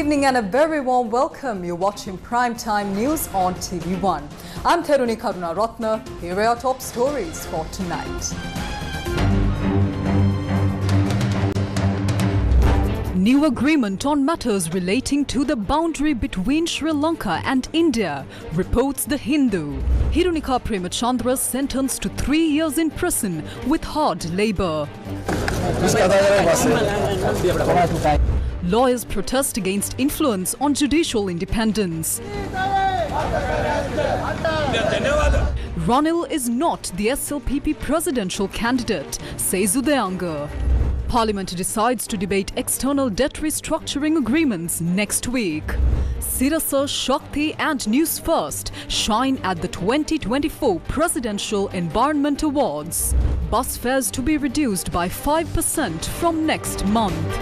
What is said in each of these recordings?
evening and a very warm welcome. You're watching Primetime News on TV1. I'm Theruni Karunaratna. Here are our top stories for tonight. New agreement on matters relating to the boundary between Sri Lanka and India, reports The Hindu. Hirunika Premachandra sentenced to 3 years in prison with hard labour. Lawyers protest against influence on judicial independence. Ranil is not the SLPP presidential candidate, says Udayanga. Parliament decides to debate external debt restructuring agreements next week. Sirasa, Shakti and Newsfirst shine at the 2024 Presidential Environment Awards. Bus fares to be reduced by 5% from next month.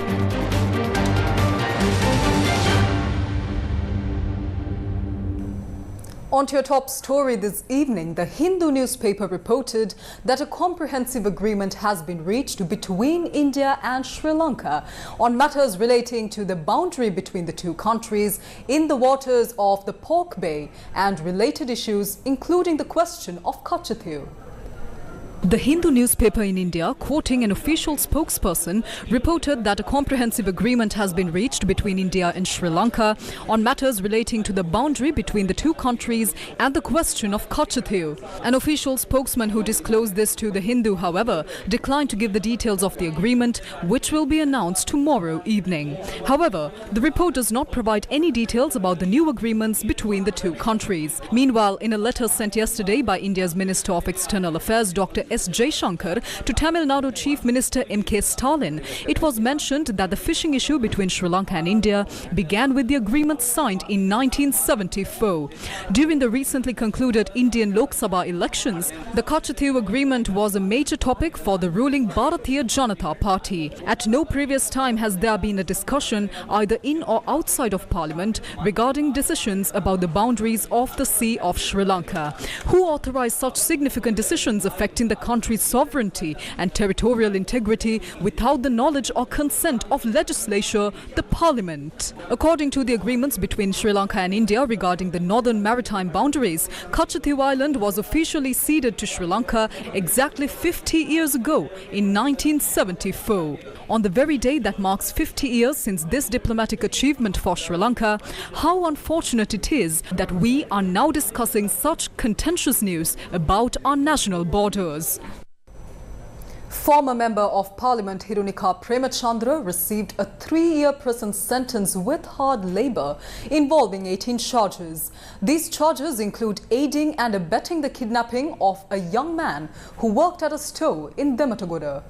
On to your top story this evening, the Hindu newspaper reported that a comprehensive agreement has been reached between India and Sri Lanka on matters relating to the boundary between the two countries in the waters of the Pork Bay and related issues, including the question of Kachatiyu. The Hindu newspaper in India, quoting an official spokesperson, reported that a comprehensive agreement has been reached between India and Sri Lanka on matters relating to the boundary between the two countries and the question of Kachatiyu. An official spokesman who disclosed this to The Hindu, however, declined to give the details of the agreement, which will be announced tomorrow evening. However, the report does not provide any details about the new agreements between the two countries. Meanwhile, in a letter sent yesterday by India's Minister of External Affairs, Dr. S. Jaishankar, to Tamil Nadu Chief Minister M.K. Stalin, it was mentioned that the fishing issue between Sri Lanka and India began with the agreement signed in 1974. During the recently concluded Indian Lok Sabha elections, the Kachatiyu agreement was a major topic for the ruling Bharatiya Janata Party. At no previous time has there been a discussion either in or outside of Parliament regarding decisions about the boundaries of the Sea of Sri Lanka. Who authorized such significant decisions affecting the country's sovereignty and territorial integrity without the knowledge or consent of legislature, the Parliament? According to the agreements between Sri Lanka and India regarding the northern maritime boundaries, Kachatiyu Island was officially ceded to Sri Lanka exactly 50 years ago in 1974. On the very day that marks 50 years since this diplomatic achievement for Sri Lanka, how unfortunate it is that we are now discussing such contentious news about our national borders. Former Member of Parliament Hirunika Premachandra received a 3-year prison sentence with hard labour involving 18 charges. These charges include aiding and abetting the kidnapping of a young man who worked at a store in Dematagoda.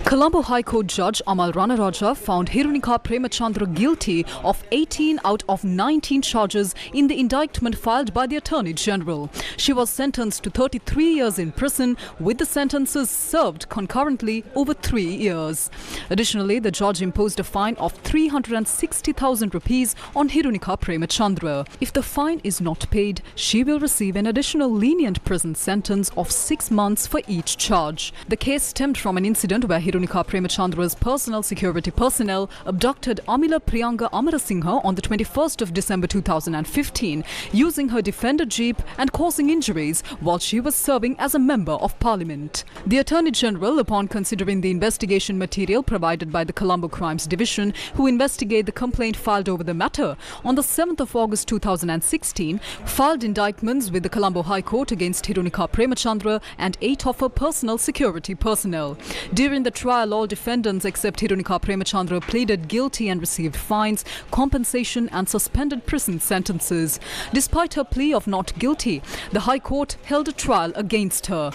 Colombo High Court Judge Amal Ranaraja found Hirunika Premachandra guilty of 18 out of 19 charges in the indictment filed by the Attorney General. She was sentenced to 33 years in prison, with the sentences served concurrently over 3 years. Additionally, the judge imposed a fine of 360,000 rupees on Hirunika Premachandra. If the fine is not paid, she will receive an additional lenient prison sentence of 6 months for each charge. The case stemmed from an incident where Hirunika Premachandra's personal security personnel abducted Amila Priyanga Amarasinghe on the 21st of December 2015, using her Defender Jeep and causing injuries while she was serving as a Member of Parliament. The Attorney General, upon considering the investigation material provided by the Colombo Crimes Division, who investigate the complaint filed over the matter, on the 7th of August 2016, filed indictments with the Colombo High Court against Hirunika Premachandra and 8 of her personal security personnel. During the trial, all defendants except Hirunika Premachandra pleaded guilty and received fines, compensation and suspended prison sentences. Despite her plea of not guilty, the High Court held a trial against her.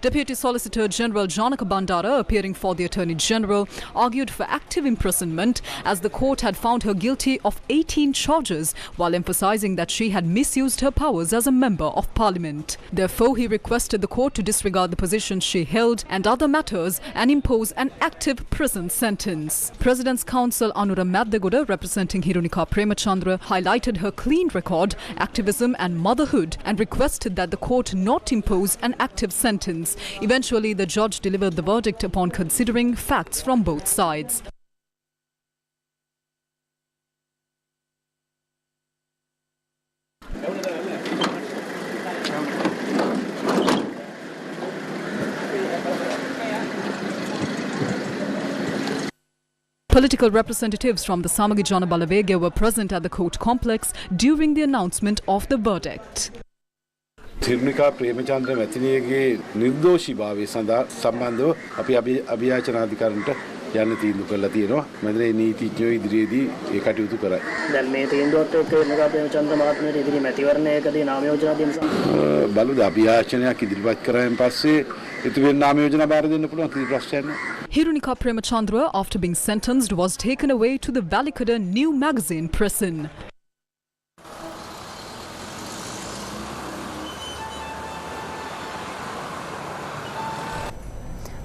Deputy Solicitor General Janaka Bandara, appearing for the Attorney General, argued for active imprisonment as the court had found her guilty of 18 charges, while emphasizing that she had misused her powers as a Member of Parliament. Therefore, he requested the court to disregard the position she held and other matters and impose an active prison sentence. President's counsel Anura Maddegoda, representing Hirunika Premachandra, highlighted her clean record, activism and motherhood and requested that the court not impose impose an active sentence. Eventually, the judge delivered the verdict upon considering facts from both sides. Political representatives from the Samagi Jana Balawege were present at the court complex during the announcement of the verdict. Tirnika Premachandra Matinege Nirdoshi Bhavi Sanda Sambandho Abhiyachanaadhikaranta යන්න තීන්දුව කළා තියෙනවා. මන්දේ නීතිඥයෝ ඉදිරියේදී ඒ කටයුතු කරයි. දැන් මේ තීන්දුවත් එක්ක tirnika ප්‍රේමචන්ද්‍ර මහත්මයාට ඉදිරි මැතිවරණයකදී නාම යෝජනා දීම බලුද අභියාචනයක් ඉදිරිපත් කරායින් පස්සේ ඉතුරු වෙන නාම යෝජනා බාර දෙන්න පුළුවන් කිසි ප්‍රශ්නයක් නැහැ. Hirunika Premachandra, after being sentenced, was taken away to the Valikada New Magazine prison.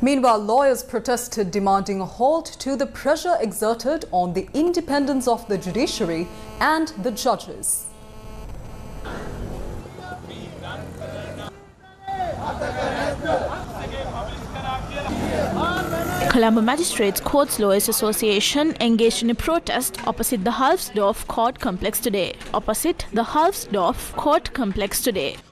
Meanwhile, lawyers protested, demanding a halt to the pressure exerted on the independence of the judiciary and the judges. Colombo Magistrates Courts Lawyers Association engaged in a protest opposite the Halfsdorf Court Complex today.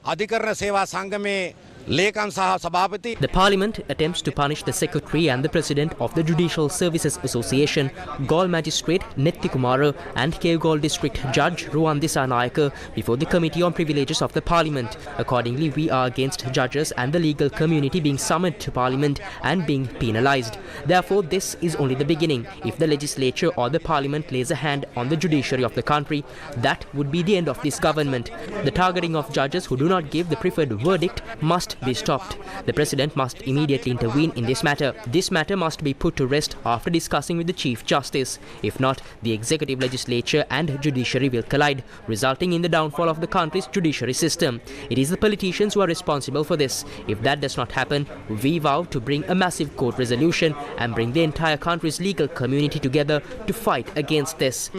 Adhikarana Seva Sangame The Parliament attempts to punish the Secretary and the President of the Judicial Services Association, Gaul Magistrate Netti Kumara and Gaul District Judge Ruwan Disanayake before the Committee on Privileges of the Parliament. Accordingly, we are against judges and the legal community being summoned to Parliament and being penalised. Therefore, this is only the beginning. If the legislature or the Parliament lays a hand on the judiciary of the country, that would be the end of this government. The targeting of judges who do not give the preferred verdict must be stopped. The President must immediately intervene in this matter. This matter must be put to rest after discussing with the Chief Justice. If not, the executive, legislature and judiciary will collide, resulting in the downfall of the country's judiciary system. It is the politicians who are responsible for this. If that does not happen, we vow to bring a massive court resolution and bring the entire country's legal community together to fight against this.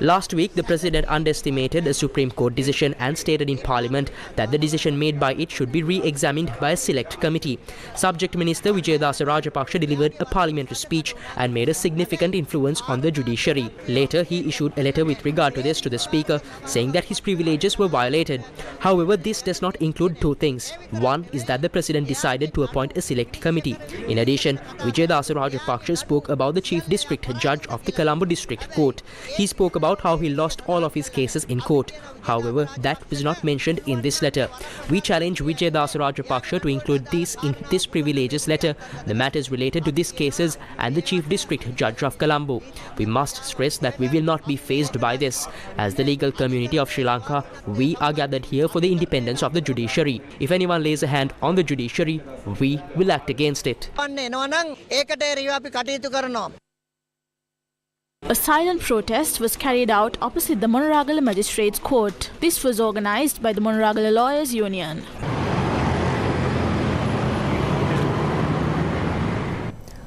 Last week, the President underestimated a Supreme Court decision and stated in Parliament that the decision made by it should be re-examined by a select committee. Subject Minister Vijayadasa Rajapaksa delivered a parliamentary speech and made a significant influence on the judiciary. Later, he issued a letter with regard to this to the Speaker, saying that his privileges were violated. However, this does not include two things. One is that the President decided to appoint a select committee. In addition, Vijayadasa Rajapaksa spoke about the Chief District Judge of the Colombo District Court. He spoke about how he lost all of his cases in court. However, that was not mentioned in this letter. We challenge Vijayadasa Rajapaksa to include this in this privileges letter, the matters related to these cases and the Chief District Judge of Colombo. We must stress that we will not be fazed by this. As the legal community of Sri Lanka, we are gathered here for the independence of the judiciary. If anyone lays a hand on the judiciary, we will act against it. A silent protest was carried out opposite the Monoragala Magistrates Court. This was organised by the Monoragala Lawyers Union.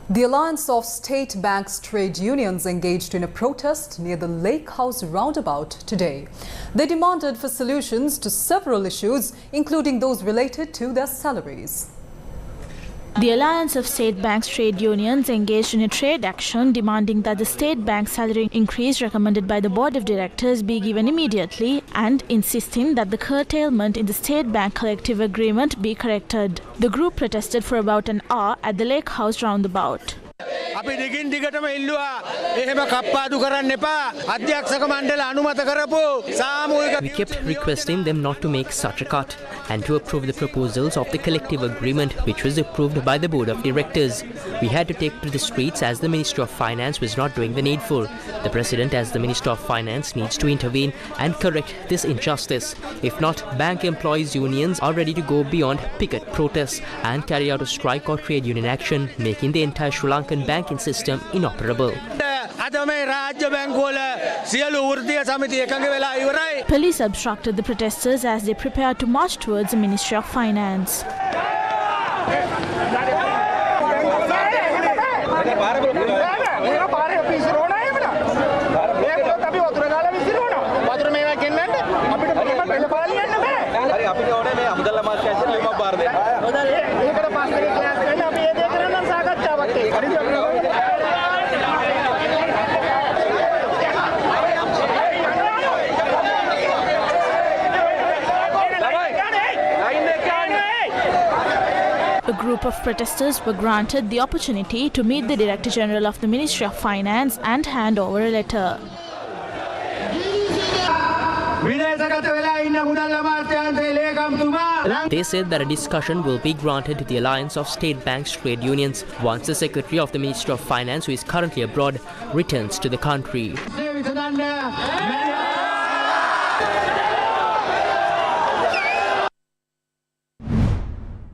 The Alliance of State Banks Trade Unions engaged in a protest near the Lake House roundabout today. They demanded for solutions to several issues, including those related to their salaries. The Alliance of State Banks Trade Unions engaged in a trade action demanding that the state bank salary increase recommended by the Board of Directors be given immediately and insisting that the curtailment in the state bank collective agreement be corrected. The group protested for about an hour at the Lake House roundabout. අපි දිගින් දිගටම ඉල්ලුවා එහෙම කප්පාදු කරන්න එපා අධ්‍යක්ෂක මණ්ඩල අනුමත කරපු සාමූහික We kept requesting them not to make such a cut and to approve the proposals of the collective agreement which was approved by the Board of Directors. We had to take to the streets as the Minister of Finance was not doing the needful. The President as the Minister of Finance needs to intervene and correct this injustice. If not, bank employees unions are ready to go beyond picket protests and carry out a strike or trade union action, making the entire Sri Lankan banking system inoperable. Police obstructed the protesters as they prepared to march towards the Ministry of Finance. A group of protesters were granted the opportunity to meet the Director General of the Ministry of Finance and hand over a letter. They said that a discussion will be granted to the Alliance of State Banks Trade Unions once the Secretary of the Ministry of Finance, who is currently abroad, returns to the country.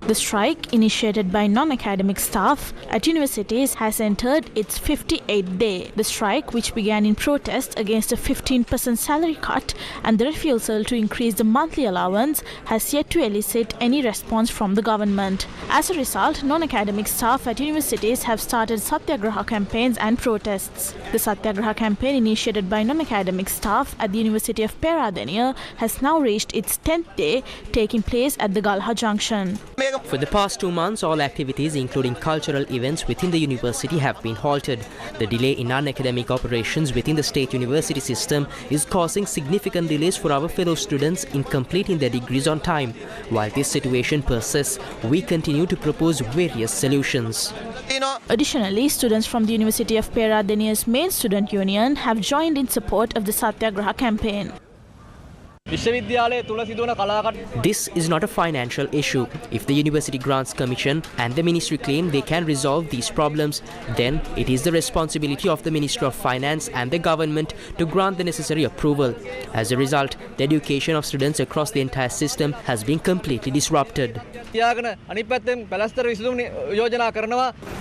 The strike, initiated by non-academic staff at universities, has entered its 58th day. The strike, which began in protest against a 15% salary cut and the refusal to increase the monthly allowance, has yet to elicit any response from the government. As a result, non-academic staff at universities have started satyagraha campaigns and protests. The satyagraha campaign, initiated by non-academic staff at the University of Peradeniya, has now reached its 10th day, taking place at the Galha Junction. For the past 2 months, all activities, including cultural events within the university, have been halted. The delay in non-academic operations within the state university system is causing significant delays for our fellow students in completing their degrees on time. While this situation persists, we continue to propose various solutions. Additionally, students from the University of Peradeniya's main student union have joined in support of the satyagraha campaign. This is not a financial issue. If the University Grants Commission and the Ministry claim they can resolve these problems, then it is the responsibility of the Ministry of Finance and the government to grant the necessary approval. As a result, the education of students across the entire system has been completely disrupted. The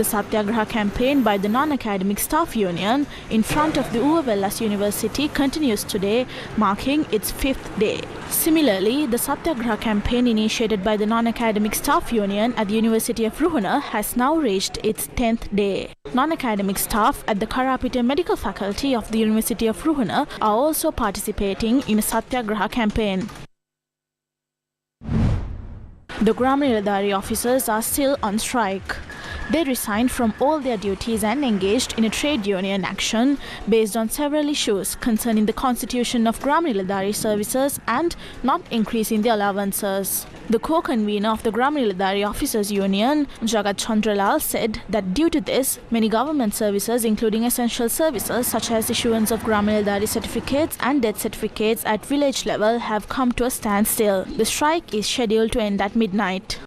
Satyagraha campaign by the non-academic staff union in front of the Uvavellas University continues today, marking its 5th day. Similarly, the Satyagraha campaign initiated by the non-academic staff union at the University of Ruhuna has now reached its 10th day. Non-academic staff at the Karapita Medical Faculty of the University of Ruhuna are also participating in a Satyagraha campaign. The Gramaniladari officers are still on strike. They resigned from all their duties and engaged in a trade union action based on several issues concerning the constitution of Gramaniladari services and not increasing the allowances. The co-convener of the Gramaniladari Officers Union, Jagat Chandralal, said that due to this, many government services, including essential services such as issuance of Gramaniladari certificates and death certificates at village level, have come to a standstill. The strike is scheduled to end at midnight.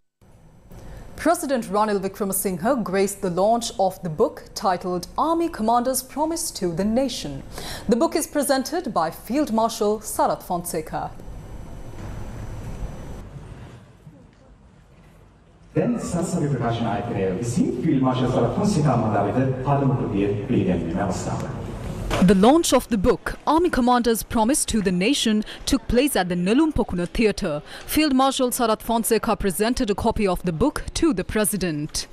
President Ranil Wickremesinghe graced the launch of the book titled Army Commander's Promise to the Nation. The book is presented by Field Marshal Sarath Fonseca. Then Sasari Prakash Naikare received Field Marshal Sarath Fonseca Madavida Padamukudiyar Piligan Namaskar. The launch of the book, Army Commander's Promise to the Nation, took place at the Nelumpokuna Theatre. Field Marshal Sarath Fonseca presented a copy of the book to the President.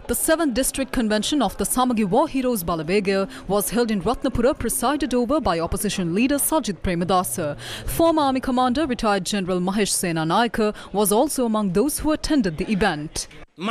The 7th District Convention of the Samagi War Heroes Balabega was held in Ratnapura, presided over by opposition leader Sajid Premadasa. Former Army Commander retired General Mahesh Sena Nayaka was also among those who attended the event. They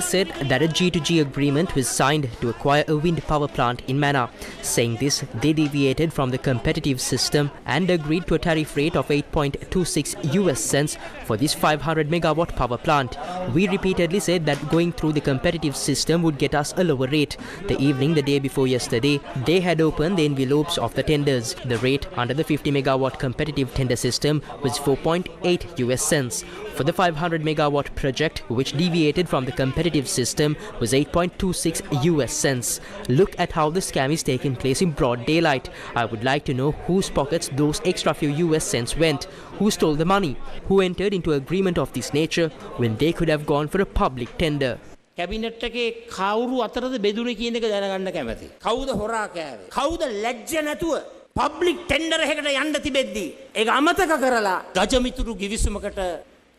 said that a G2G agreement was signed to acquire a wind power plant in Mana. Saying this, they deviated from the competitive system and agreed to a tariff rate of 8.26 US cents for this 500 megawatt power plant. We repeatedly said that going through the competitive system would get us a lower rate. The evening the day before yesterday, they had opened the envelopes of the tenders. The rate under the 50 megawatt competitive tender system was 4.8 US cents. For the 500 megawatt project, which deviated from the competitive system, was 8.26 US cents. Look at how the scam is taking place in broad daylight. I would like to know whose pockets those extra few US cents went, who stole the money, who entered into agreement of this nature when they could have gone for a public tender. Cabinet එකේ කවුරු අතරද බෙදුනේ කියන එක දැනගන්න කැමතියි. කවුද හොරා කෑවේ? කවුද ලැජ්ජ නැතුව පබ්ලික් ටෙන්ඩර් එකකට යන්න තිබෙද්දී ඒක අමතක කරලා ගජමිතුරු ගිවිසුමකට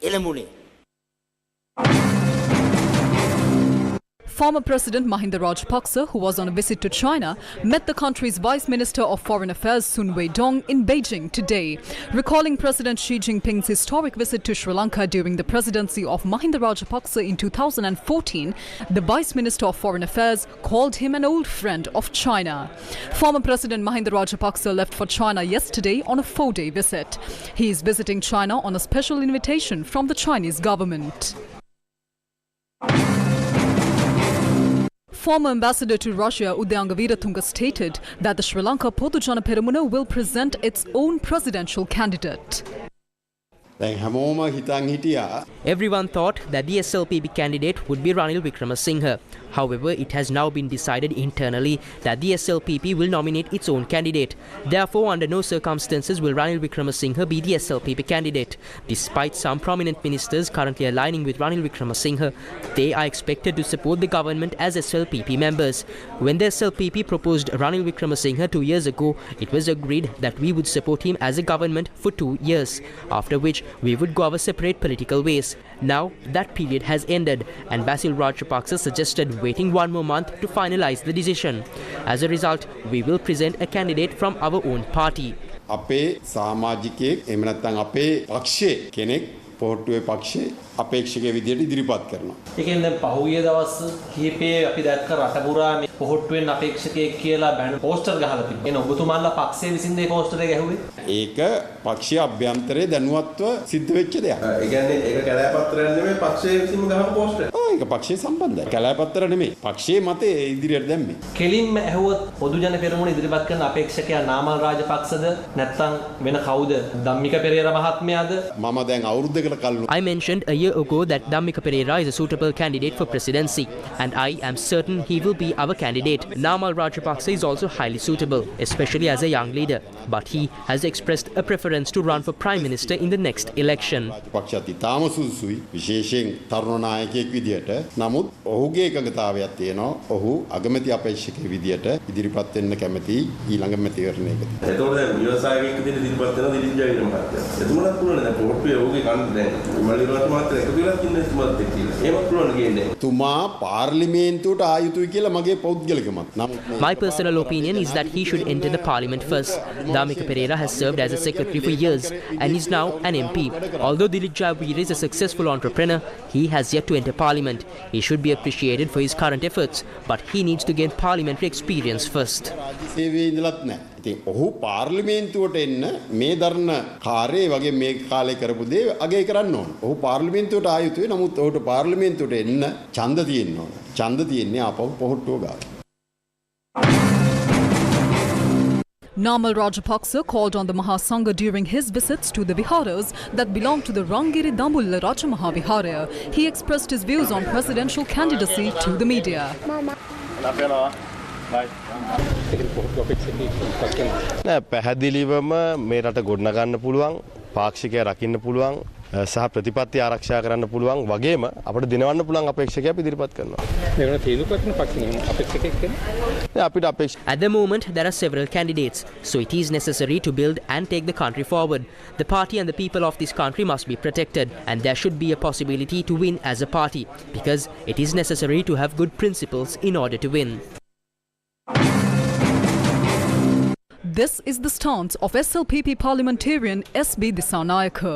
එළඹුණේ? Former President Mahinda Rajapaksa, who was on a visit to China, met the country's Vice Minister of Foreign Affairs Sun Weidong in Beijing today. Recalling President Xi Jinping's historic visit to Sri Lanka during the presidency of Mahinda Rajapaksa in 2014, the Vice Minister of Foreign Affairs called him an old friend of China. Former President Mahinda Rajapaksa left for China yesterday on a 4-day visit. He is visiting China on a special invitation from the Chinese government. Former ambassador to Russia Udayanga Veeratunga stated that the Sri Lanka Podujana Peramuna will present its own presidential candidate. Everyone thought that the SLPP candidate would be Ranil Wickremesinghe. However, it has now been decided internally that the SLPP will nominate its own candidate. Therefore, under no circumstances will Ranil Wickremesinghe be the SLPP candidate. Despite some prominent ministers currently aligning with Ranil Wickremesinghe, they are expected to support the government as SLPP members. When the SLPP proposed Ranil Wickremesinghe 2 years ago, it was agreed that we would support him as a government for 2 years, after which we would go our separate political ways. Now that period has ended and Basil Rajapaksa suggested waiting 1 more month to finalize the decision. As a result, we will present a candidate from our own party. අපේ සමාජිකයෙක් එහෙම නැත්නම් අපේ පක්ෂයේ කෙනෙක් පොහොට්ටුවේ පක්ෂයේ අපේක්ෂකයෙක් විදියට ඉදිරිපත් කරනවා. ඒකෙන් දැන් පහුගිය දවස් කිහිපේ අපි දැක්ක රටපුරා මේ පොහොට්ටුවෙන් අපේක්ෂකයෙක් කියලා බෑන පෝස්ටර් ගහලා තිබුණා. එන ඔබතුමාලා පක්ෂයේ විසින් මේ පෝස්ටර් එක ගැහුවේ? ඒක පක්ෂයේ අභ්‍යන්තරයේ දැනුවත්ව සිද්ධ වෙච්ච දෙයක්. ඒ කියන්නේ ඒක කැලෑපත්‍රයක් නෙමෙයි පක්ෂයේ විසින්ම ගහපු පෝස්ටර්. ඒක පක්ෂයේ සම්බන්ධයි. කැලෑපත්‍ර නෙමෙයි. පක්ෂයේ මතේ ඉදිරියට දැම්මේ. කෙලින්ම ඇහුවොත් පොදුජන පෙරමුණ ඉදිරිපත් කරන අපේක්ෂකයා නාමල් රාජපක්ෂද නැත්නම් වෙන කවුද? ධම්මික පෙරේරා මහත්මයාද? මම දැන් අවුරුද්දකට කලින් I mentioned a year ago that Dhammika Pereira is a suitable candidate for presidency, and I am certain he will be our candidate. Namal Rajapaksa is also highly suitable, especially as a young leader, but he has expressed a preference to run for Prime Minister in the next election. පක්ෂයත් ඉතාම සුදුසුයි විශේෂයෙන් තරුණ නායකයෙක් විදියට. නමුත් ඔහුගේ එකඟතාවයක් තියෙනවා. ඔහු අගමැති අපේක්ෂකයෙක් විදියට ඉදිරිපත් වෙන්න කැමති ඊළඟ මැතිවරණයකදී. ඒතකොට දැන් ව්‍යවසායිකයෙක් විදියට ඉදිරිපත් වෙනවා දිලිත් ජයවීර මහත්තයා. එතුමාට පුළුවන් දැන් පොහොට්ටුවේ ඔහුගේ කන් දැන් මල්ලිරාජ මහත්තයා එකතු වෙලා ඉන්න එතුමාත් එක්ක කියලා. එහෙම පුළුවන් කියන්නේ. තුමා පාර්ලිමේන්තුවට ආයුතුයි කියලා මගේ පෞද්ගලික මත. My personal opinion is that he should enter the parliament first. Dhammika Pereira has served as a secretary for years and is now an MP. Although Dilit Jayawira is a successful entrepreneur, he has yet to enter parliament. He should be appreciated for his current efforts, but he needs to gain parliamentary experience first. ඉතින් ඔහු පාර්ලිමේන්තුවට එන්න මේ දරන කාර්යය වගේ මේ කාලේ කරපු දේ අගය කරන්න ඕන. ඔහු පාර්ලිමේන්තුවට ආයුතුයි. නමුත් ඔහුට පාර්ලිමේන්තුවට එන්න ඡන්ද තියෙන්න ඕන. ඡන්ද තියෙන්නේ ආපහු පොහොට්ටුව ගාව. Namal Rajapaksa called on the Mahasangha during his visits to the viharas that belong to the Rangiri Damulla Rajamaha Vihara. He expressed his views on presidential candidacy to the media. පැහැදිලිවම මේ රට ගොඩනගන්න පුළුවන් පාක්ෂිකය රකින්න පුළුවන් සහ ප්‍රතිපත්ති ආරක්ෂා කරන්න පුළුවන් වගේම අපිට දිනවන්න පුළුවන් අපේක්ෂකයා ඉදිරිපත් කරනවා. මේකට තීන්දුවකටන පක්ෂයෙන් අපේක්ෂකයෙක් කෙනෙක්. අපිට අපේක්ෂ At the moment, there are several candidates, so it is necessary to build and take the country forward. The party and the people of this country must be protected, and there should be a possibility to win as a party, because it is necessary to have good principles in order to win. This is the stance of SLPP parliamentarian SB Disanayaka.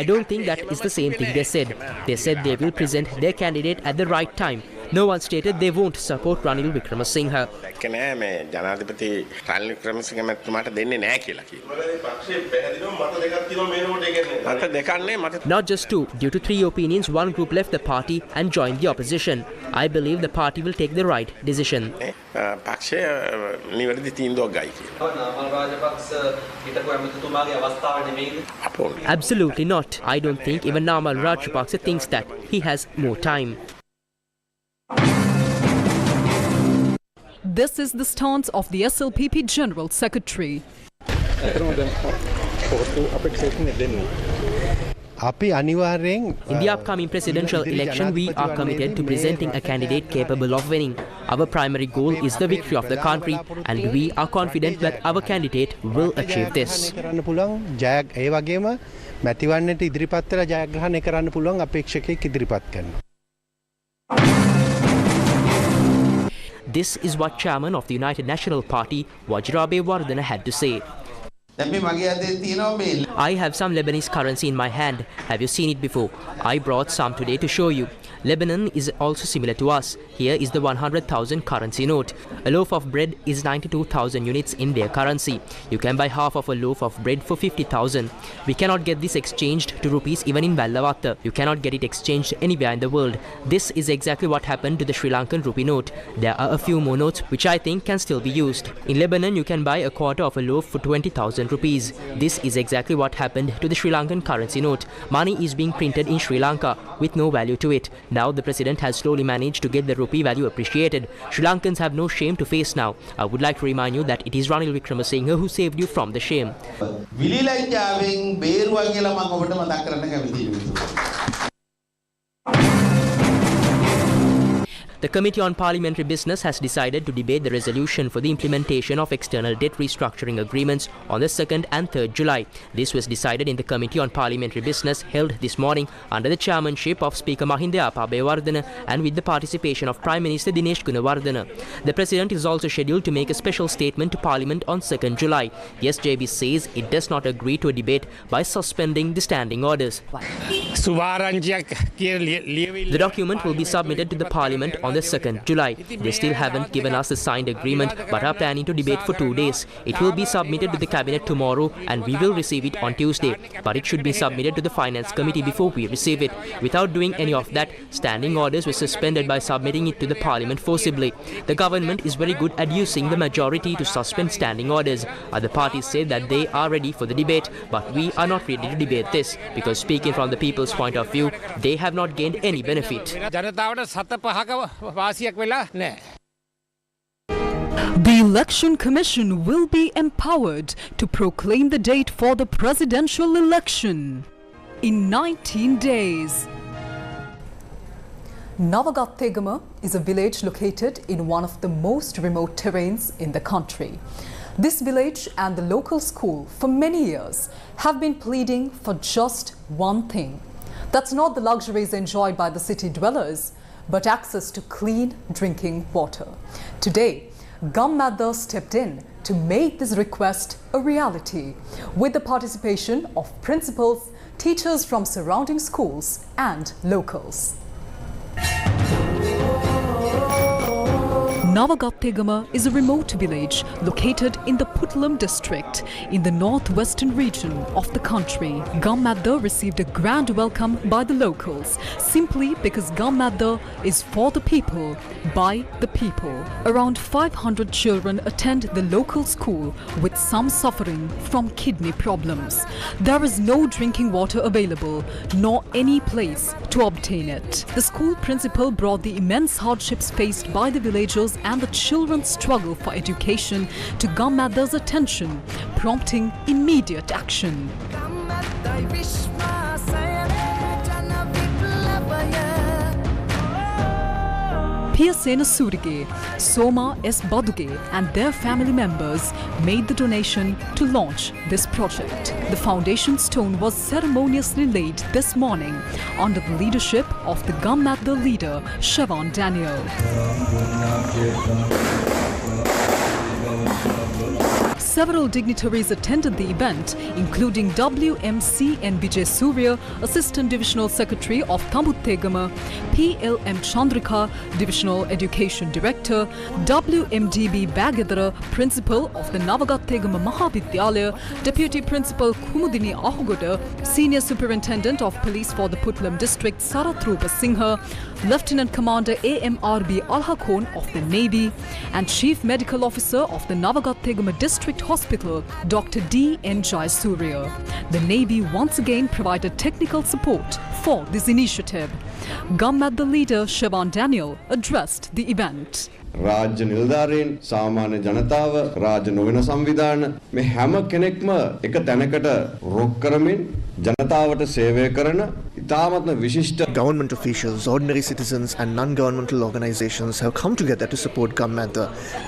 I don't think that is the same thing they said. They said they will present their candidate at the right time. No one stated they won't support Ranil Wickremesinghe. Not just two. Due to three opinions, one group left the party and joined the opposition. I believe the party will take the right decision. Absolutely not. I don't think even Namal Rajapaksa thinks that. He has more time. This is the stance of the SLPP General Secretary. In the upcoming presidential election, we are committed to presenting a candidate capable of winning. Our primary goal is the victory of the country, and we are confident that our candidate will achieve this. This is what Chairman of the United National Party, Wajrabe Wardana, had to say. I have some Lebanese currency in my hand. Have you seen it before? I brought some today to show you. Lebanon is also similar to us. Here is the 100,000 currency note. A loaf of bread is 92,000 units in their currency. You can buy half of a loaf of bread for 50,000. We cannot get this exchanged to rupees even in Vallavatta. You cannot get it exchanged anywhere in the world. This is exactly what happened to the Sri Lankan rupee note. There are a few more notes which I think can still be used. In Lebanon, you can buy a quarter of a loaf for 20,000 rupees. This is exactly what happened to the Sri Lankan currency note. Money is being printed in Sri Lanka with no value to it. Now the president has slowly managed to get the rupee value appreciated. Sri Lankans have no shame to face now. I would like to remind you that it is Ranil Wickramasinghe who saved you from the shame. The Committee on Parliamentary Business has decided to debate the resolution for the implementation of external debt restructuring agreements on the 2nd and 3rd July. This was decided in the Committee on Parliamentary Business held this morning under the chairmanship of Speaker Mahinda Apabewardena and with the participation of Prime Minister Dinesh Gunawardena. The President is also scheduled to make a special statement to Parliament on 2nd July. The SJB says it does not agree to a debate by suspending the standing orders. The document will be submitted to the Parliament on the 2nd July. They still haven't given us a signed agreement but are planning to debate for 2 days. It will be submitted to the Cabinet tomorrow and we will receive it on Tuesday. But it should be submitted to the Finance Committee before we receive it. Without doing any of that, standing orders were suspended by submitting it to the Parliament forcibly. The government is very good at using the majority to suspend standing orders. Other parties say that they are ready for the debate, but we are not ready to debate this because speaking from the people's point of view, they have not gained any benefit. The Election Commission will be empowered to proclaim the date for the presidential election in 19 days. Navagattegama is a village located in one of the most remote terrains in the country. This village and the local school for many years have been pleading for just one thing. That's not the luxuries enjoyed by the city dwellers, but access to clean drinking water. Today, Gammadda stepped in to make this request a reality with the participation of principals, teachers from surrounding schools and locals. Navagattegama is a remote village located in the Puttalam district in the northwestern region of the country. Gammadda received a grand welcome by the locals simply because Gammadda is for the people, by the people. Around 500 children attend the local school with some suffering from kidney problems. There is no drinking water available, nor any place to obtain it. The school principal brought the immense hardships faced by the villagers and the children's struggle for education to Gammadda's attention, prompting immediate action. Piyasena Surige, Soma S. Baduge and their family members made the donation to launch this project. The foundation stone was ceremoniously laid this morning under the leadership of the Gammadda leader, Shavan Daniel. Several dignitaries attended the event, including WMC N. Vijay Surya, Assistant Divisional Secretary of Tambuttegama, PLM Chandrika, Divisional Education Director, WMDB Bagadara, Principal of the Navagattegama Mahavidyalaya, Deputy Principal Kumudini Ahugoda, Senior Superintendent of Police for the Puttalam District Saratrupa Singha, Lieutenant Commander AMRB Alhakon of the Navy, and Chief Medical Officer of the Navagattegama District Hospital, Dr. D.N. Jayasuriya. The Navy once again provided technical support for this initiative. Gammadda leader Siobhan Daniel addressed the event. රාජ්‍ය නිලධාරීන් සාමාන්‍ය ජනතාව රාජ්‍ය නොවන සංවිධාන මේ හැම කෙනෙක්ම එක තැනකට රොක් කරමින් ජනතාවට සේවය කරන ඉතාමත්ම විශිෂ්ට government officials, ordinary citizens and non-governmental organizations have come together to support Gammadda,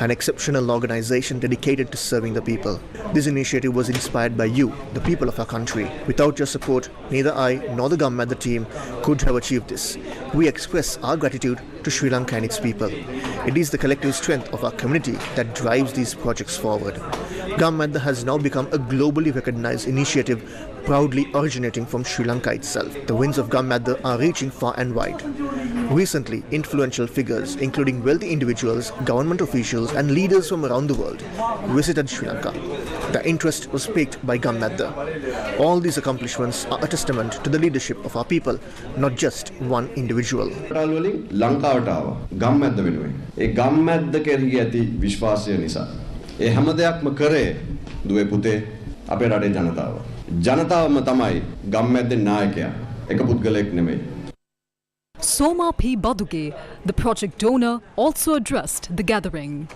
an exceptional organization dedicated to serving the people. This initiative was inspired by you, the people of our country. Without your support, neither I nor the Gammadda team could have achieved this. We express our gratitude to Sri Lanka and its people. It is the collective strength of our community that drives these projects forward. Gammadda has now become a globally recognized initiative, proudly originating from Sri Lanka itself. The winds of Gammadda are reaching far and wide. Recently, influential figures, including wealthy individuals, government officials and leaders from around the world, visited Sri Lanka. The interest was piqued by Gammadda. All these accomplishments are a testament to the leadership of our people, not just one individual. ලංකාවට ආවා ගම්මැද්ද වෙනුවෙන්. ඒ ගම්මැද්ද කෙරෙහි ඇති විශ්වාසය නිසා. ඒ හැම දෙයක්ම කරේ දුවේ පුතේ අපේ රටේ ජනතාව. ජනතාවම තමයි ගම්මැද්දේ නායකයා. එක පුද්ගලයෙක් නෙමෙයි. Soma P. Baduge, the project donor, also addressed the gathering.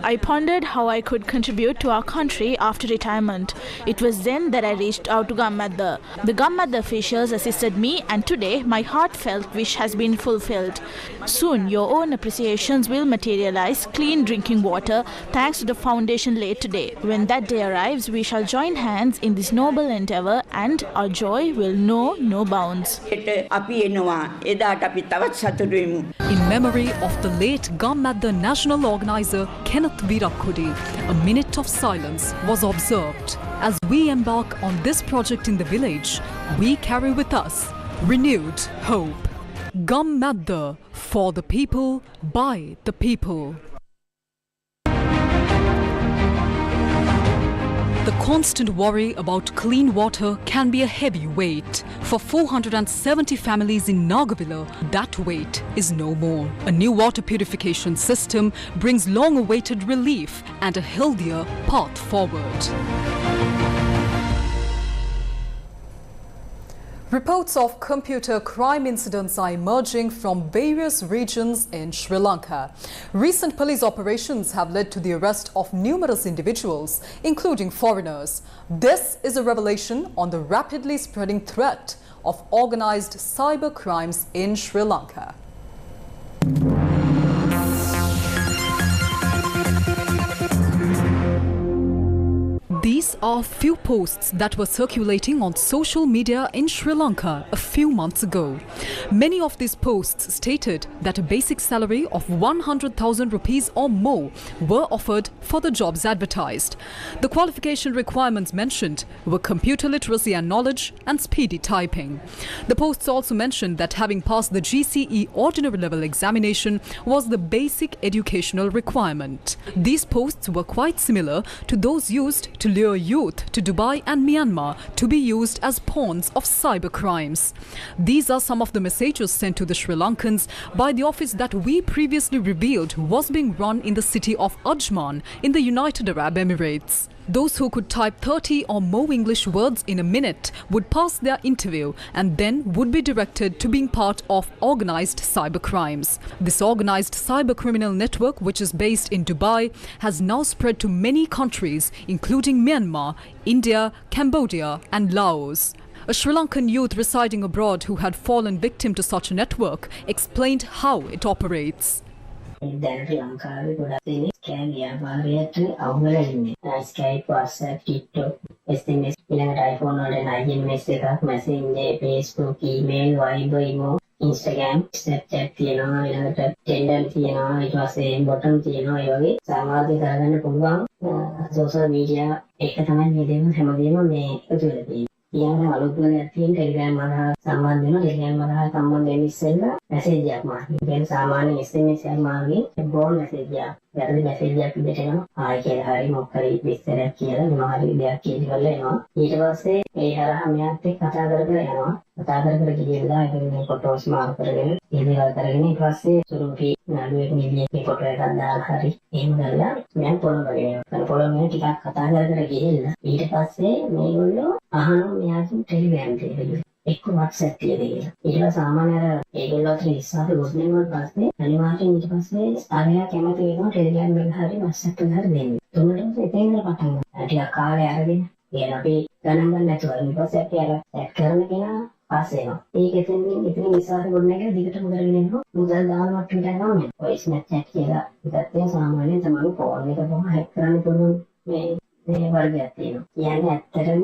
I pondered how I could contribute to our country after retirement. It was then that I reached out to Gammadda. The Gammadda officials assisted me, and today my heartfelt wish has been fulfilled. Soon your own appreciations will materialize clean drinking water thanks to the foundation laid today. When that day arrives, we shall join hands in this noble endeavor and our joy will know no bounds. In memory of the late Gammadda national organizer Kenneth Virakudi, a minute of silence was observed. As we embark on this project in the village, we carry with us renewed hope. Gammadda, for the people, by the people. The constant worry about clean water can be a heavy weight. For 470 families in Nagavila, that weight is no more. A new water purification system brings long-awaited relief and a healthier path forward. Reports of computer crime incidents are emerging from various regions in Sri Lanka. Recent police operations have led to the arrest of numerous individuals, including foreigners. This is a revelation on the rapidly spreading threat of organized cyber crimes in Sri Lanka. These are few posts that were circulating on social media in Sri Lanka a few months ago. Many of these posts stated that a basic salary of 100,000 rupees or more were offered for the jobs advertised. The qualification requirements mentioned were computer literacy and knowledge and speedy typing. The posts also mentioned that having passed the GCE ordinary level examination was the basic educational requirement. These posts were quite similar to those used to lure youth to Dubai and Myanmar to be used as pawns of cyber crimes. These are some of the messages sent to the Sri Lankans by the office that we previously revealed was being run in the city of Ajman in the United Arab Emirates. Those who could type 30 or more English words in a minute would pass their interview and then would be directed to being part of organized cyber crimes. This organized cyber criminal network, which is based in Dubai, has now spread to many countries, including Myanmar, India, Cambodia and Laos. A Sri Lankan youth residing abroad who had fallen victim to such a network explained how it operates. දැනට ලංකාවේ ගොඩක් දෙනෙක් scam ව්‍යාපාරයට අවුල ඉන්නේ. Skype, WhatsApp, TikTok, SMS ඊළඟට iPhone වල IMS එකක්, Messenger, Facebook, email, Viber, Imo, Instagram, Snapchat තියෙනවා, ඊළඟට Tinder තියෙනවා, ඊට පස්සේ Bulletin තියෙනවා. ඒ වගේ සමාජය කරගන්න පුළුවන් social media එක තමයි මේ දේම හැමදේම මේ එකතු වෙලා තියෙන්නේ. ඊළඟ අලුත්ම තියෙන Telegram වල සම්බන්ධ වෙනවා. Telegram වල සම්බන්ධ වෙන්න ඉස්සෙල්ලා message එකක් මාර්ගයෙන්. ඒ කියන්නේ සාමාන්‍ය SMS එකක් මාර්ගයෙන් බෝල් message එකක්. වැරදි මැසේජ් එකක් විදිහට එනවා. ආයි කියලා හරි මොකක් හරි විස්තරයක් කියලා මොනවා හරි දෙයක් කියලා එනවා. ඊට පස්සේ ඒ හරහා මෙයාත් එක්ක කතා කර කර යනවා. කතා කර කර ගිහිල්ලා ඒ ෆොටෝස් මාර්ක් කරගෙන ඒ දේවල් කරගෙන ඊට පස්සේ සුරුපි නළුවෙක් නිලියේ ෆොටෝ එකක් දාලා හරි එහෙම කරලා මම පොළොවට ගෙනියනවා. පොළොවේ ටිකක් කතා කර කර ගිහිල්ලා ඊට පස්සේ මේගොල්ලෝ අහනවා මෙයාගෙන් ටෙලිග්‍රෑම් එකේ එක්ක WhatsApp කියලා. ඊට පස්සේ සාමාන්‍ය අර ඒගොල්ලෝ අතර ඉස්සාවේ ගොඩනැගුණාට පස්සේ අනිවාර්යෙන් ඊට පස්සේ ආරයා කැමති වෙනවා ටෙලිග්‍රෑම් එක හරි WhatsApp එක හරි දෙන්න. තුනට එතෙන් ඉඳලා පටන් ගන්නවා. ටිකක් කාලේ අරගෙන කියන අපි ගණන් ගන්න නැතුව ඊට පස්සේ අපි අර සෙට් කරන කෙනා පාස් වෙනවා. ඒක එතනින් ඉස්සාවේ ගොඩනැගලා දිගටම කරගෙන යනවා. මුදල් දාන මට්ටමට යනවා නේ. ඔය Snapchat කියලා ඉතින් සාමාන්‍යයෙන් තමයි ෆෝන් එක කොහොම හැක් කරන්න පුළුවන් මේ වර්ගයක් තියෙනවා. කියන්නේ ඇත්තටම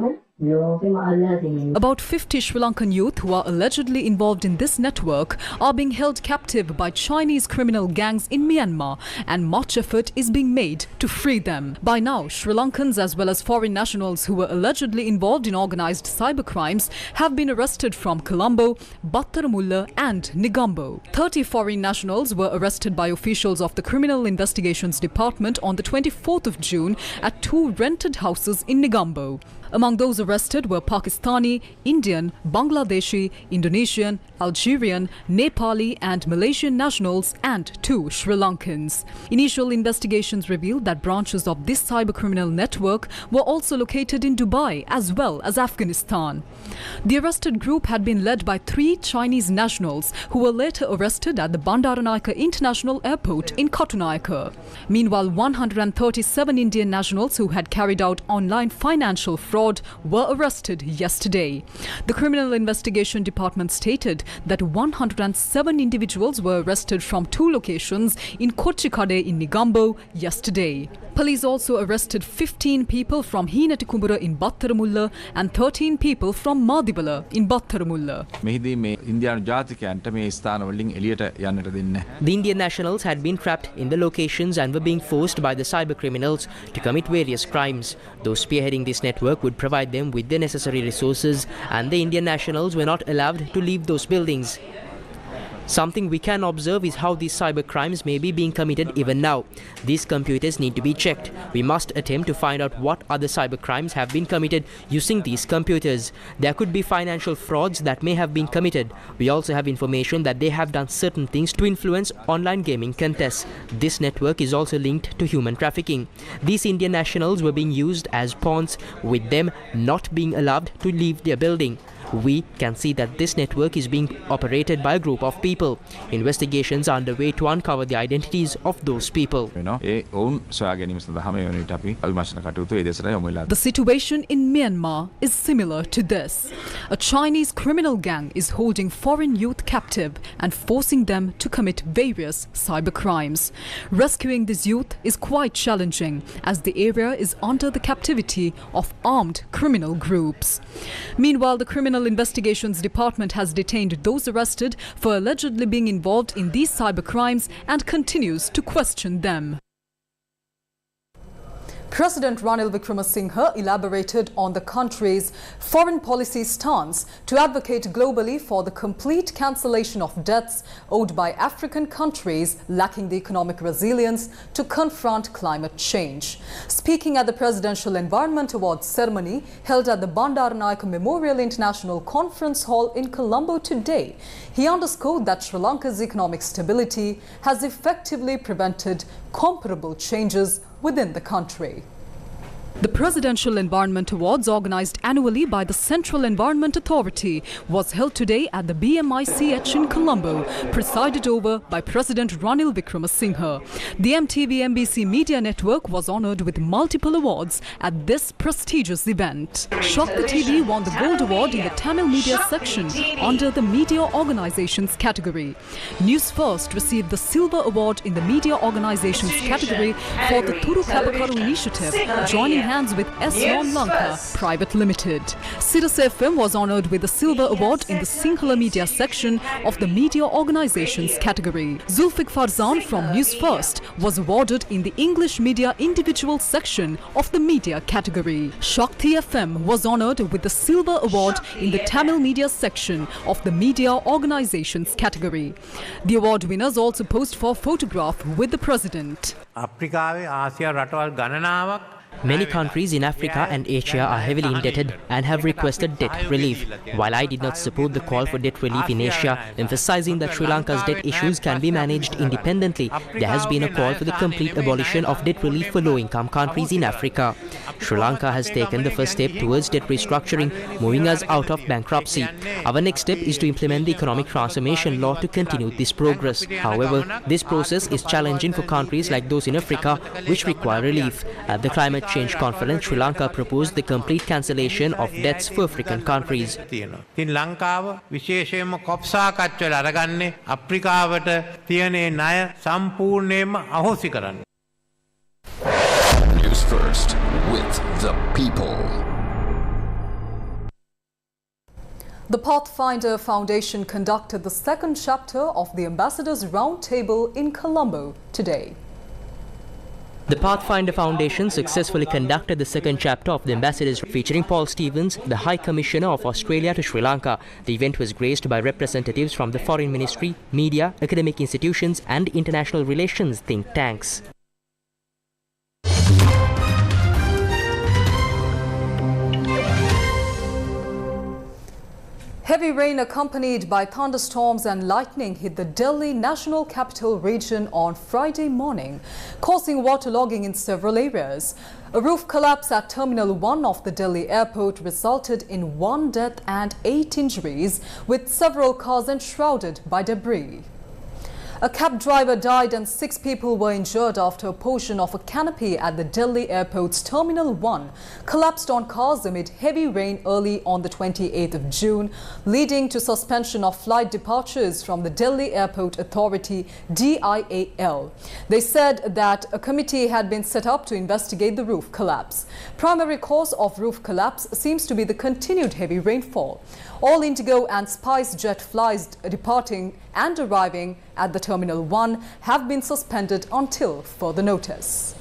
About 50 Sri Lankan youth who are allegedly involved in this network are being held captive by Chinese criminal gangs in Myanmar, and much effort is being made to free them. By now, Sri Lankans as well as foreign nationals who were allegedly involved in organised cybercrimes have been arrested from Colombo, Battaramulla and Negombo. 30 foreign nationals were arrested by officials of the Criminal Investigations Department on the 24th of June at 2 rented houses in Negombo. Among those arrested were Pakistani, Indian, Bangladeshi, Indonesian, Algerian, Nepali and Malaysian nationals and 2 Sri Lankans. Initial investigations revealed that branches of this cybercriminal network were also located in Dubai as well as Afghanistan. The arrested group had been led by 3 Chinese nationals who were later arrested at the Bandaranaike International Airport in Katunayake. Meanwhile, 137 Indian nationals who had carried out online financial fraud were arrested yesterday. The Criminal Investigation Department stated that 107 individuals were arrested from 2 locations in Kochikade in Negombo yesterday. Police also arrested 15 people from Heenatikumbura in Battaramulla and 13 people from Madibala in Battaramulla. The Indian nationals had been trapped in the locations and were being forced by the cyber criminals to commit various crimes. Those spearheading this network would provide them with the necessary resources, and the Indian nationals were not allowed to leave those buildings. Something we can observe is how these cyber crimes may be being committed even now. These computers need to be checked. We must attempt to find out what other cyber crimes have been committed using these computers. There could be financial frauds that may have been committed. We also have information that they have done certain things to influence online gaming contests. This network is also linked to human trafficking. These Indian nationals were being used as pawns, with them not being allowed to leave their building. We can see that this network is being operated by a group of people. Investigations are underway to uncover the identities of those people. The situation in Myanmar is similar to this. A Chinese criminal gang is holding foreign youth captive and forcing them to commit various cyber crimes. Rescuing this youth is quite challenging, as the area is under the captivity of armed criminal groups. Meanwhile, the Criminal Investigations Department has detained those arrested for allegedly being involved in these cyber crimes and continues to question them. President Ranil Wickremesinghe elaborated on the country's foreign policy stance to advocate globally for the complete cancellation of debts owed by African countries lacking the economic resilience to confront climate change. Speaking at the Presidential Environment Awards ceremony held at the Bandaranaike Memorial International Conference Hall in Colombo today, he underscored that Sri Lanka's economic stability has effectively prevented comparable changes within the country. The Presidential Environment Awards, organised annually by the Central Environment Authority, was held today at the BMICH in Colombo, presided over by President Ranil Wickremesinghe. The MTV-MBC Media Network was honoured with multiple awards at this prestigious event. Shock the TV won the Gold Award in the Tamil Media section under the Media Organisations category. Newsfirst received the Silver Award in the Media Organisations category for the Thuru Kabakaru initiative, joining hands with Lanka Private Limited. Sirasa FM was honoured with the Silver Award in the Sinhala Media section of the Media Organisations category. Zulfiq Farzan from Newsfirst was awarded in the English Media Individual section of the Media category. Shakti FM was honoured with the Silver Award in the Tamil Media section of the Media Organisations category. The award winners also posed for a photograph with the President. Many countries in Africa and Asia are heavily indebted and have requested debt relief. While I did not support the call for debt relief in Asia, emphasizing that Sri Lanka's debt issues can be managed independently, there has been a call for the complete abolition of debt relief for low-income countries in Africa. Sri Lanka has taken the first step towards debt restructuring, moving us out of bankruptcy. Our next step is to implement the economic transformation law to continue this progress. However, this process is challenging for countries like those in Africa which require relief. At the Climate Change Conference, Sri Lanka proposed the complete cancellation of debts for African countries. ලංකාව විශේෂයෙන්ම කොප්සාකච්වල අරගන්නේ අප්‍රිකාවට තියෙන ණය සම්පූර්ණයෙන්ම අහෝසි කරන්න. News first with the people. The Pathfinder Foundation conducted the second chapter of the Ambassadors Roundtable in Colombo today. The Pathfinder Foundation successfully conducted the second chapter of the Ambassadors, featuring Paul Stevens, the High Commissioner of Australia to Sri Lanka. The event was graced by representatives from the Foreign Ministry, media, academic institutions and international relations think tanks. Heavy rain accompanied by thunderstorms and lightning hit the Delhi National Capital Region on Friday morning, causing waterlogging in several areas. A roof collapse at Terminal 1 of the Delhi airport resulted in 1 death and 8 injuries, with several cars enshrouded by debris. A cab driver died and 6 people were injured after a portion of a canopy at the Delhi airport's Terminal 1 collapsed on cars amid heavy rain early on the 28th of June, leading to suspension of flight departures from the Delhi Airport Authority DIAL. They said that a committee had been set up to investigate the roof collapse. Primary cause of roof collapse seems to be the continued heavy rainfall. All Indigo and Spice jet flights departing and arriving at the Terminal 1 have been suspended until further notice.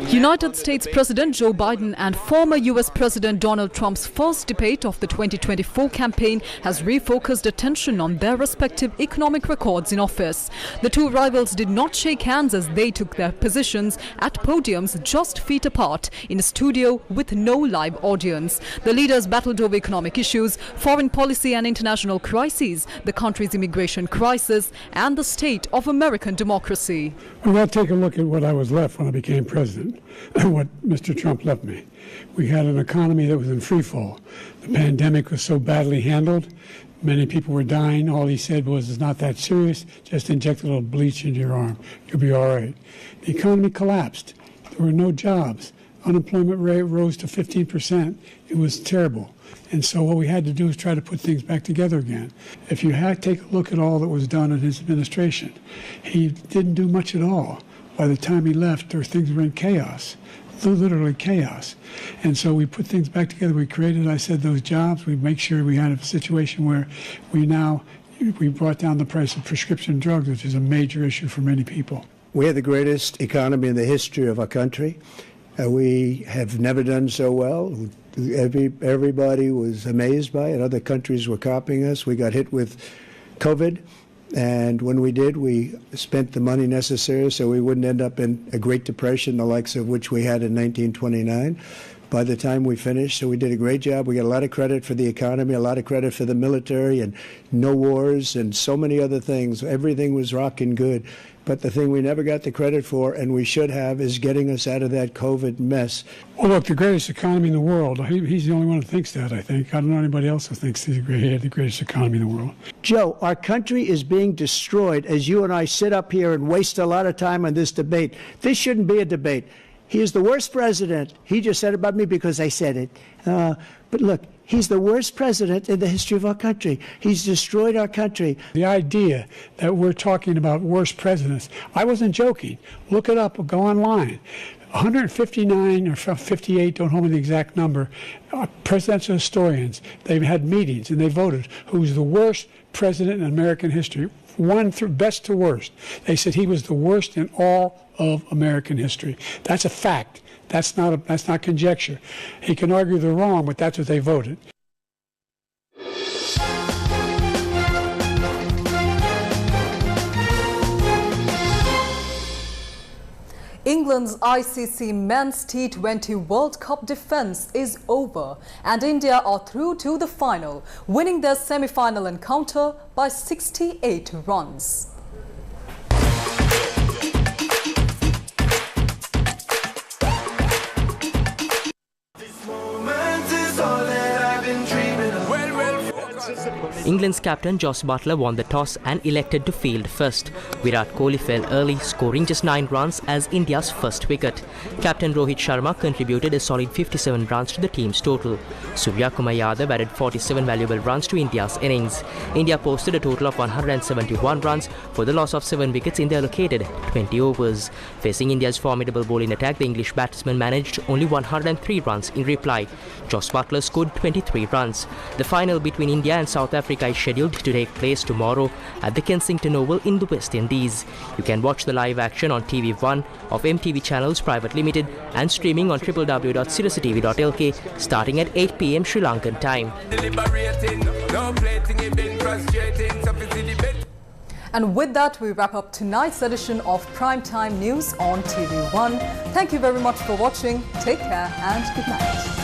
United States President Joe Biden and former US President Donald Trump's first debate of the 2024 campaign has refocused attention on their respective economic records in office. The two rivals did not shake hands as they took their positions at podiums just feet apart in a studio with no live audience. The leaders battled over economic issues, foreign policy and international crises, the country's immigration crisis and the state of American democracy. Well, I'll take a look at what I was left when I became president, what Mr. Trump left me. We had an economy that was in free fall. The pandemic was so badly handled. Many people were dying. All he said was, it's not that serious. Just inject a little bleach into your arm. You'll be all right. The economy collapsed. There were no jobs. Unemployment rate rose to 15%. It was terrible. And so what we had to do is try to put things back together again. If you take a look at all that was done in his administration, he didn't do much at all. By the time he left, things were in chaos, literally chaos. And so we put things back together. We created, I said, those jobs. We make sure we had a situation where we brought down the price of prescription drugs, which is a major issue for many people. We had the greatest economy in the history of our country. We have never done so well. Everybody was amazed by it. Other countries were copying us. We got hit with COVID. And when we did, we spent the money necessary so we wouldn't end up in a Great Depression, the likes of which we had in 1929. By the time we finished, so we did a great job. We got a lot of credit for the economy, a lot of credit for the military, and no wars, and so many other things. Everything was rocking good. But the thing we never got the credit for, and we should have, is getting us out of that COVID mess. Well, look, the greatest economy in the world. He's the only one who thinks that, I think. I don't know anybody else who thinks he had the greatest economy in the world. Joe, our country is being destroyed as you and I sit up here and waste a lot of time on this debate. This shouldn't be a debate. He is the worst president. He just said about me because I said it. But look, he's the worst president in the history of our country. He's destroyed our country. The idea that we're talking about worst presidents, I wasn't joking. Look it up or go online. 159 or 58, don't hold me the exact number, presidential historians, they've had meetings and they voted who's the worst president in American history. One through best to worst. They said he was the worst in all of American history. That's a fact. That's not conjecture. He can argue they're wrong, but that's what they voted. England's ICC Men's T20 World Cup defence is over and India are through to the final, winning their semi-final encounter by 68 runs. England's captain Jos Buttler won the toss and elected to field first. Virat Kohli fell early, scoring just 9 runs as India's first wicket. Captain Rohit Sharma contributed a solid 57 runs to the team's total. Surya Kumar Yadav added 47 valuable runs to India's innings. India posted a total of 171 runs for the loss of 7 wickets in the allocated 20 overs. Facing India's formidable bowling attack, the English batsman managed only 103 runs in reply. Jos Buttler scored 23 runs. The final between India and South Africa is scheduled to take place tomorrow at the Kensington Oval in the West Indies. You can watch the live action on TV1 of MTV Channels Private Limited and streaming on www.sirasatv.lk starting at 8 p.m. Sri Lankan time. And with that, we wrap up tonight's edition of Primetime News on TV1. Thank you very much for watching. Take care and good night.